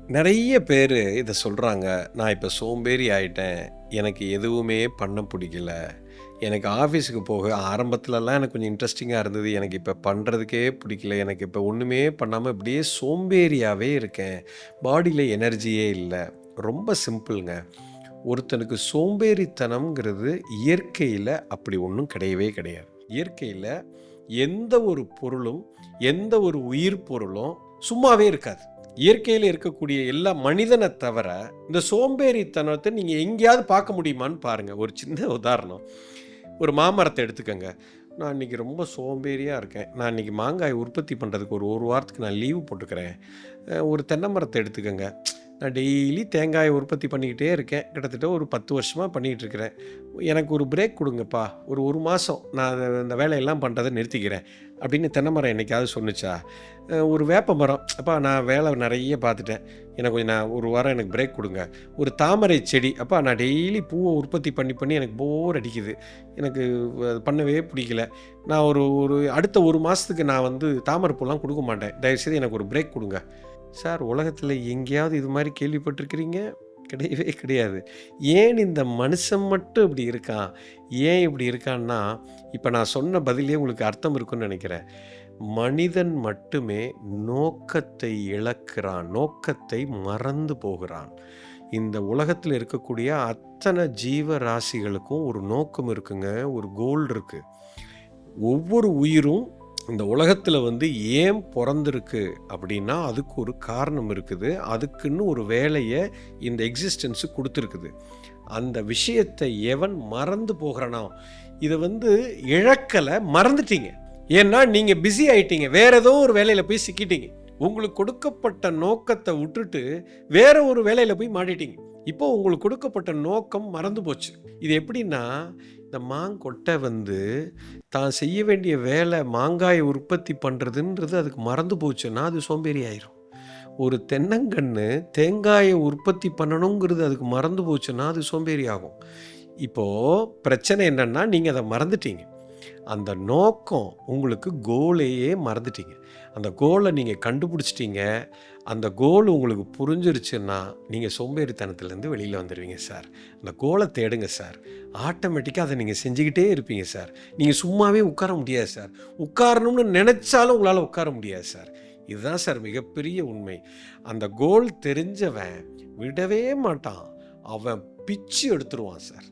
நெறைய பேரு இத சொல்றாங்க. நான் இப்ப சோம்பேறி ஆயிட்டேன். எனக்கு எதுவுமே பண்ண புடிக்கல. எனக்கு ஆஃபீஸுக்கு போக ஆரம்பத்துலலாம் எனக்கு கொஞ்சம் இன்ட்ரஸ்டிங்கா இருந்தது. எனக்கு இப்ப பண்றதுக்கே புடிக்கல. எனக்கு இப்ப ஒண்ணுமே பண்ணாம இப்படியே சோம்பேறியாவே இருக்கேன். பாடியில எனர்ஜியே இல்ல. ரொம்ப சிம்பிள்ங்க. ஒருத்தனுக்கு சோம்பேறித்தனம்ங்கிறது இயற்கையில அப்படி ஒண்ணும் கிடையவே கிடையாது. இயற்கையில எந்த ஒரு பொருளும், எந்த ஒரு உயிர் பொருளும் சும்மாவே இருக்காது. இயற்கையில இருக்கக்கூடிய எல்லா மனிதன தவிர, இந்த சோம்பேறித்தனத்த நீங்க எங்கேயாவது பார்க்க முடியுமான்னு பாருங்க. ஒரு சின்ன உதாரணம். ஒரு மாமரத்த எடுத்துக்கங்க. நான் இன்னைக்கு ரொம்ப சோம்பேறியா இருக்கேன். நான் இன்னைக்கு மாங்காய் உற்பத்தி பண்றதுக்கு ஒரு 1 வாரத்துக்கு நான் லீவு போட்டுக்கிறேன். ஒரு தென்னை மரத்த எடுத்துக்கங்க. நான் டெய்லி தேங்காய உற்பத்தி பண்ணிக்கிட்டே இருக்கேன். கிட்டத்தட்ட ஒரு 10 வருஷமா பண்ணிக்கிட்டு இருக்கிறேன். எனக்கு ஒரு பிரேக் குடுங்கப்பா. ஒரு 1 மாசம் நான் இந்த வேலையெல்லாம் பண்றத நிறுத்திக்கிறேன். அப்படின்னு தென்னை மரம் என்னைக்காவது சொன்னுச்சா? ஒரு வேப்ப மரம், அப்பா நான் வேலை நெறைய பார்த்துட்டேன். எனக்கு கொஞ்சம் நான் 1 வாரம் எனக்கு பிரேக் குடுங்க. ஒரு தாமரை செடி, அப்பா நான் டெய்லி பூவ உற்பத்தி பண்ணி பண்ணி எனக்கு போர் அடிக்குது. எனக்கு அது பண்ணவே பிடிக்கல. நான் ஒரு ஒரு அடுத்த 1 மாசத்துக்கு நான் வந்து தாமரை பூலாம் குடுக்க மாட்டேன். தயவுசெய்து எனக்கு ஒரு பிரேக் குடுங்க. சார் உலகத்துல எங்கேயாவது இது மாரி கேள்விப்பட்டிருக்கிறீங்க? கிடையவே கிடையாது. ஏன் இந்த மனுஷன் மட்டும் இப்படி இருக்கான்? ஏன் இப்படி இருக்கான்னா, இப்ப நான் சொன்ன பதிலே உங்களுக்கு அர்த்தம் இருக்கும்னு நெனைக்கிறேன். மனிதன் மட்டுமே நோக்கத்தை இழக்கிறான். நோக்கத்தை மறந்து போகிறான். இந்த உலகத்துல இருக்கக்கூடிய அத்தனை ஜீவராசிகளுக்கும் ஒரு நோக்கம் இருக்குங்க. ஒரு கோல் இருக்கு. ஒவ்வொரு உயிரும் இந்த உலகத்துல வந்து ஏன் பொறந்திருக்கு அப்படின்னா, அதுக்கு ஒரு காரணம் இருக்குது. அதுக்குன்னு ஒரு வேலைய இந்த எக்ஸிஸ்டன்ஸ் குடுத்திருக்குது. அந்த விஷயத்தை எவன் மறந்து போகிறானோ, இத வந்து இழக்கல, மறந்துட்டீங்க. ஏன்னா நீங்க பிஸி ஆயிட்டீங்க. வேற ஏதோ ஒரு வேலையில போய் சிக்கிட்டீங்க. உங்களுக்கு கொடுக்கப்பட்ட நோக்கத்த விட்டுட்டு, வேற ஒரு வேலையில போய் மாட்டிட்டீங்க. இப்போ உங்களுக்கு கொடுக்கப்பட்ட நோக்கம் மறந்து போச்சு. இது எப்படின்னா, இந்த மாங்கொட்டை வந்து தான் செய்ய வேண்டிய வேலை மாங்காய உற்பத்தி பண்றதுன்றது அதுக்கு மறந்து போச்சுன்னா, அது சோம்பேறி ஆயிரும். ஒரு தென்னங்கன்னு தேங்காய உற்பத்தி பண்ணணுங்கிறது அதுக்கு மறந்து போச்சுன்னா, அது சோம்பேறி ஆகும். இப்போ பிரச்சனை என்னன்னா, நீங்க அத மறந்துட்டீங்க. அந்த நோக்கம் உங்களுக்கு கோலையே மறந்துட்டீங்க. அந்த கோல நீங்க கண்டுபிடிச்சிட்டீங்க. அந்த கோல் உங்களுக்கு புரிஞ்சிருச்சுன்னா, நீங்க சோம்பேறித்தனத்திலேருந்து வெளியில வந்துருவீங்க சார். அந்த கோல தேடுங்க சார். ஆட்டோமேட்டிக்கா அத நீங்க செஞ்சுக்கிட்டே இருப்பீங்க சார். நீங்க சும்மாவே உட்கார முடியாது சார். உட்காரணும்னு நெனச்சாலும் உங்களால உட்கார முடியாது சார். இதுதான் சார் மிகப்பெரிய உண்மை. அந்த கோல் தெரிஞ்சவன் விடவே மாட்டான். அவன் பிச்சு எடுத்துருவான் சார்.